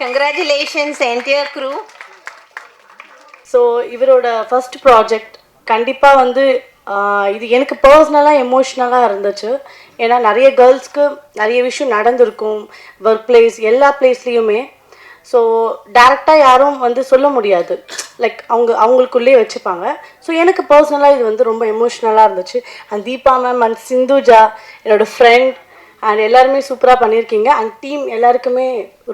Congratulations, entire crew. So இவரோட first project கண்டிப்பாக வந்து இது எனக்கு பர்சனலாக எமோஷ்னலாக இருந்துச்சு. ஏன்னா நிறைய கேர்ள்ஸ்க்கு நிறைய விஷயம் நடந்திருக்கும் ஒர்க் பிளேஸ் எல்லா பிளேஸ்லேயுமே. ஸோ டேரெக்டாக யாரும் வந்து சொல்ல முடியாது, லைக் அவங்களுக்குள்ளேயே வச்சுப்பாங்க. ஸோ எனக்கு பர்சனலாக இது வந்து ரொம்ப எமோஷ்னலாக இருந்துச்சு. And Deepa ma'am and Sindhuja என்னோடய ஃப்ரெண்ட் அண்ட் எல்லாருமே சூப்பராக பண்ணியிருக்கீங்க. அண்ட் டீம் எல்லாருக்குமே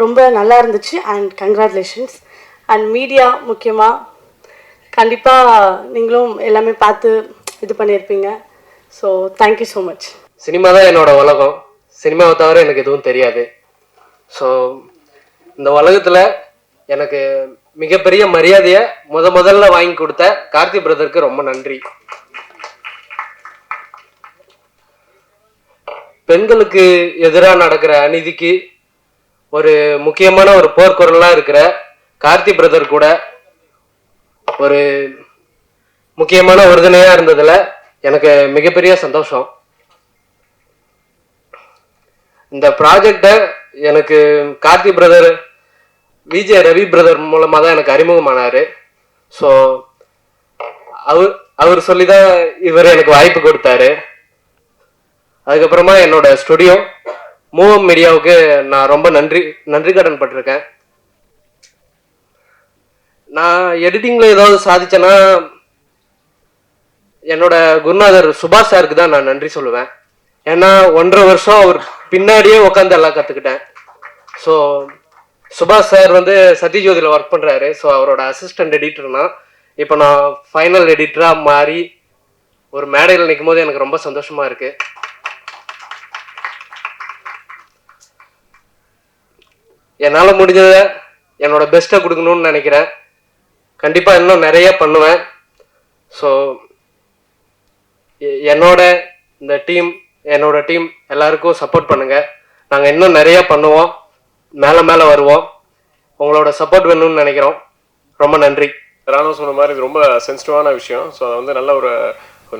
ரொம்ப நல்லா இருந்துச்சு. And congratulations. அண்ட் மீடியா முக்கியமாக கண்டிப்பாக நீங்களும் எல்லாமே பார்த்து இது பண்ணியிருப்பீங்க. So thank you so much. Cinema தான் என்னோட உலகம். சினிமாவை தவிர எனக்கு எதுவும் தெரியாது. ஸோ இந்த உலகத்தில் எனக்கு மிகப்பெரிய மரியாதையை முதல்ல வாங்கி கொடுத்த கார்த்தி பிரதருக்கு ரொம்ப நன்றி. பெண்களுக்கு எதிராக நடக்கிற அநீதிக்கு ஒரு முக்கியமான ஒரு போர்க்குரலாக இருக்கிற கார்த்தி பிரதர் கூட ஒரு முக்கியமான உறுதுணையாக இருந்ததில் எனக்கு மிகப்பெரிய சந்தோஷம். இந்த ப்ராஜெக்டை எனக்கு கார்த்தி பிரதர் விஜய் ரவி பிரதர் மூலமாக தான் எனக்கு அறிமுகமானார். ஸோ அவர் சொல்லி தான் இவர் எனக்கு வாய்ப்பு கொடுத்தாரு. அதுக்கப்புறமா என்னோட ஸ்டுடியோ மூவம் மீடியாவுக்கு நான் ரொம்ப நன்றி கடன் பட்டிருக்கேன். நான் எடிட்டிங்கில் ஏதாவது சாதிச்சேன்னா என்னோட குருநாதர் சுபாஷ் சாருக்கு தான் நான் நன்றி சொல்லுவேன். ஏன்னா 1.5 வருஷம் அவர் பின்னாடியே உட்காந்து எல்லாம் கற்றுக்கிட்டேன். ஸோ சுபாஷ் சார் வந்து சத்யஜோதியில் ஒர்க் பண்ணுறாரு. ஸோ அவரோட அசிஸ்டன்ட் எடிட்டர்னா இப்போ நான் ஃபைனல் எடிட்டராக மாறி ஒரு மேடையில் நிற்கும் போது எனக்கு ரொம்ப சந்தோஷமாக இருக்குது. என்னால் முடிஞ்சதை என்னோட பெஸ்ட்டை கொடுக்கணும்னு நினைக்கிறேன். கண்டிப்பாக இன்னும் நிறைய பண்ணுவேன். ஸோ என்னோட டீம் எல்லாருக்கும் சப்போர்ட் பண்ணுங்கள். நாங்கள் இன்னும் நிறைய பண்ணுவோம், மேலே வருவோம். உங்களோட சப்போர்ட் வேணும்னு நினைக்கிறோம். ரொம்ப நன்றி. ராணுவ சொன்ன மாதிரி இது ரொம்ப சென்சிட்டிவான விஷயம். ஸோ அதை வந்து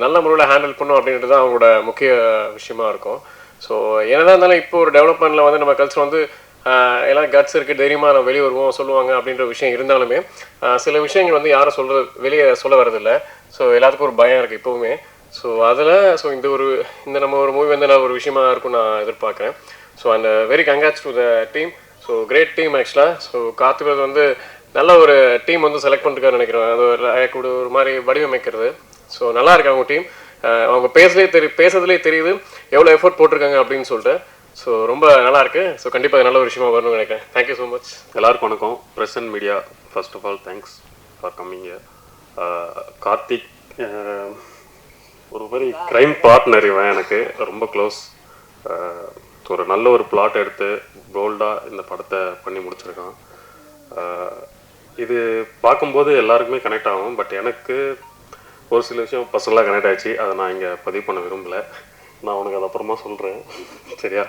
நல்ல முறையில் ஹேண்டில் பண்ணும் அப்படின்றது தான் அவங்களோட முக்கிய விஷயமா இருக்கும். ஸோ என்னதான் இருந்தாலும் இப்போ ஒரு டெவலப்மெண்ட்டில் வந்து நம்ம கல்ச்சர் வந்து எல்லாம் கட்ஸ் இருக்குது, தைரியமாக நம்ம வெளியே வருவோம் சொல்லுவாங்க அப்படின்ற விஷயம் இருந்தாலுமே சில விஷயங்கள் வந்து யாரும் வெளியே சொல்ல வரதில்லை. ஸோ எல்லாத்துக்கும் ஒரு பயம் இருக்குது இப்போவுமே. ஸோ அதில் இந்த நம்ம ஒரு மூவி வந்து நான் ஒரு விஷயமா இருக்கும் நான் எதிர்பார்க்குறேன். So and very congrats to the team. So great team ஆக்சுவலாக. ஸோ கார்த்திக் வந்து நல்ல ஒரு டீம் வந்து செலக்ட் பண்ணிருக்காருன்னு நினைக்கிறேன். அது ஒரு மாதிரி வடிவமைக்கிறது. ஸோ நல்லா இருக்கு அவங்க டீம். அவங்க பேசுறதுலேயே தெரியுது எவ்வளோ எஃபோர்ட் போட்டிருக்காங்க அப்படின்னு சொல்லிட்டு. ஸோ ரொம்ப நல்லா இருக்கு. ஸோ கண்டிப்பாக நல்ல ஒரு விஷயமா வரணும்னு நினைக்கிறேன். Thank you so much. எல்லாருக்கும் வணக்கம். Press and media, first of all thanks for coming. Karthik ஒரு மாதிரி க்ரைம் பார்ட்னர் இவன், எனக்கு ரொம்ப க்ளோஸ். ஒரு நல்ல ஒரு பிளாட் எடுத்து போல்டாக இந்த படத்தை பண்ணி முடிச்சிருக்கான். இது பார்க்கும்போது எல்லாருக்குமே கனெக்ட் ஆகும். பட் எனக்கு ஒரு சில விஷயம் பர்சனலாக கனெக்ட் ஆகிடுச்சு. அதை நான் இங்கே பதிவு பண்ண விரும்பலை. நான் உனக்கு அது அப்புறமா சொல்கிறேன், சரியா?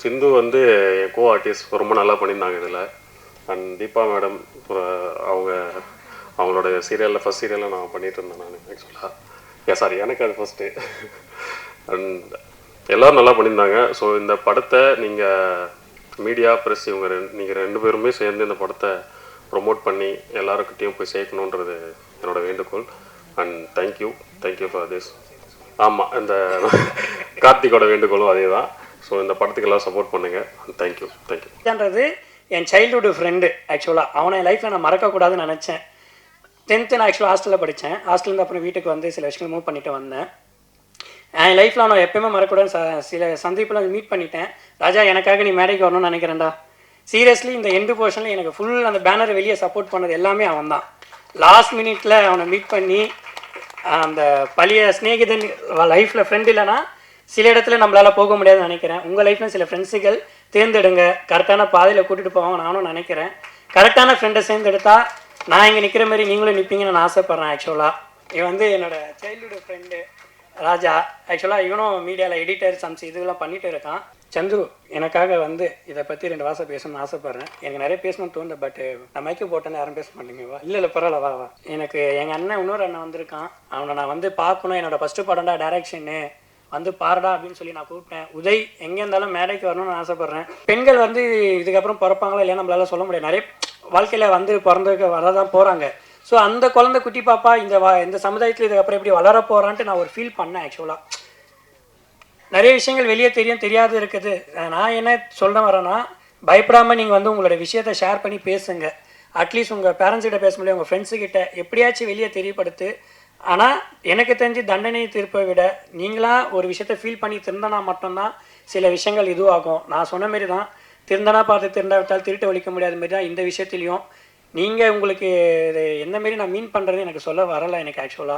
சிந்து வந்து என் கோ ஆர்டிஸ்ட் ரொம்ப நல்லா பண்ணியிருந்தாங்க இதில். அண்ட் தீபா மேடம் அவங்களோட சீரியலில் ஃபஸ்ட் சீரியலில் நான் பண்ணிகிட்டு இருந்தேன் நான் ஆக்சுவலாக. எனக்கு அது ஃபஸ்ட்டு. அண்ட் எல்லோரும் நல்லா பண்ணியிருந்தாங்க. ஸோ இந்த படத்தை நீங்கள் மீடியா ப்ரெஸ் நீங்கள் 2 பேருமே சேர்ந்து இந்த படத்தை ப்ரொமோட் பண்ணி எல்லாருக்கிட்டையும் போய் சேர்க்கணுன்றது என்னோடய வேண்டுகோள். And thank you for this. ஆமாம், இந்த கார்த்திகோட வேண்டுகோளும் அதே தான். ஸோ இந்த படத்துக்கு எல்லாம் சப்போர்ட் பண்ணுங்கள். தேங்க்யூ. என் சைல்டுஹுட் ஃப்ரெண்டு ஆக்சுவலாக. அவனை என் லைஃப்பில் நான் மறக்கக்கூடாதுன்னு நினச்சேன். 10th நான் ஆக்சுவலாக ஹாஸ்டலில் படித்தேன். ஹாஸ்டலேருந்து அப்புறம் வீட்டுக்கு வந்து சில விஷயங்கள் மூவ் பண்ணிட்டு வந்தேன். என் லைஃப்பில் அவனை எப்பயுமே மறக்கக்கூடாது. சில சந்திப்பில் மீட் பண்ணிட்டேன். ராஜா, எனக்காக நீ மேடைக்கு வரணும்னு நினைக்கிறேன்டா. சீரியஸ்லி இந்த எண்டு போர்ஷனில் எனக்கு ஃபுல் அந்த பேனரை வெளியே சப்போர்ட் பண்ணது எல்லாமே அவன் தான். லாஸ்ட் மினிட்ல அவனை மீட் பண்ணி அந்த பழைய ஸ்நேகிதன் லைஃப்பில் ஃப்ரெண்ட் இல்லைன்னா சில இடத்துல நம்மளால் போக முடியாதுன்னு நினைக்கிறேன். உங்கள் லைஃப்பில் சில ஃப்ரெண்ட்ஸுகள் தேர்ந்தெடுங்க, கரெக்டான பாதையில் கூட்டிகிட்டு போவாங்க நானும் நினைக்கிறேன். கரெக்டான ஃப்ரெண்டை சேர்ந்தெடுத்தா நான் இங்கே நிற்கிற மாதிரி நீங்களும் நிற்பீங்கன்னு நான் ஆசைப்பட்றேன். ஆக்சுவலாக இவன் வந்து என்னோடய சைல்டுஹுட் ஃப்ரெண்டு ராஜா. ஆக்சுவலாக இவனும் மீடியாவில் எடிட்டர் இதெல்லாம் பண்ணிகிட்டு இருக்கான். சந்துரு, எனக்காக வந்து இதை பற்றி 2 வாசம் பேசணும்னு ஆசைப்பட்றேன். எனக்கு நிறைய பேசணும்னு தோணுது. பட் நான் மைக்கு போட்டேன்னு யாரும் பேச மாட்டேங்க. வா. இல்லை பரவாயில்ல, வா வா. எனக்கு எங்கள் அண்ணன் இன்னொரு அண்ணன் வந்திருக்கான். அவனை நான் வந்து பார்க்கணும். என்னோடய ஃபஸ்ட்டு படம்டா டைரக்ஷன்னு. வந்து பாருடா அப்படின்னு சொல்லி நான் கூப்பிட்டேன். உதய் எங்கே இருந்தாலும் மேடைக்கு வரணும்னு நான் ஆசைப்பட்றேன். பெண்கள் வந்து இதுக்கப்புறம் பிறப்பாங்களா இல்லையா நம்மளால சொல்ல முடியாது. நிறைய வாழ்க்கையில் வந்து பிறந்ததுக்கு வரதான் போகிறாங்க. ஸோ அந்த குழந்தை குட்டி பாப்பா இந்த சமுதாயத்தில் இதுக்கப்புறம் எப்படி வளர போகிறான்ட்டு நான் ஒரு ஃபீல் பண்ணேன். ஆக்சுவலாக நிறைய விஷயங்கள் வெளியே தெரியாது இருக்குது. நான் என்ன சொல்ல வரேன்னா, பயப்படாமல் நீங்கள் வந்து உங்களோட விஷயத்தை ஷேர் பண்ணி பேசுங்க. அட்லீஸ்ட் உங்கள் பேரண்ட்ஸ்கிட்ட பேச முடியாது, உங்கள் ஃப்ரெண்ட்ஸுக்கிட்ட எப்படியாச்சும் வெளியே தெரியப்படுத்து. ஆனால் எனக்கு தெரிஞ்சு தண்டனை தீர்ப்பை விட நீங்களாக ஒரு விஷயத்த ஃபீல் பண்ணி திருந்தனா மட்டும்தான் சில விஷயங்கள் இதுவாகும். நான் சொன்ன மாரி தான், திருந்தனா பார்த்து திருந்தாவிட்டால் திருட்டு ஒழிக்க முடியாத மாரி தான் இந்த விஷயத்துலையும். நீங்கள் உங்களுக்கு இது எந்த மாரி நான் மீன் பண்ணுறது எனக்கு சொல்ல வரலை எனக்கு ஆக்சுவலாக.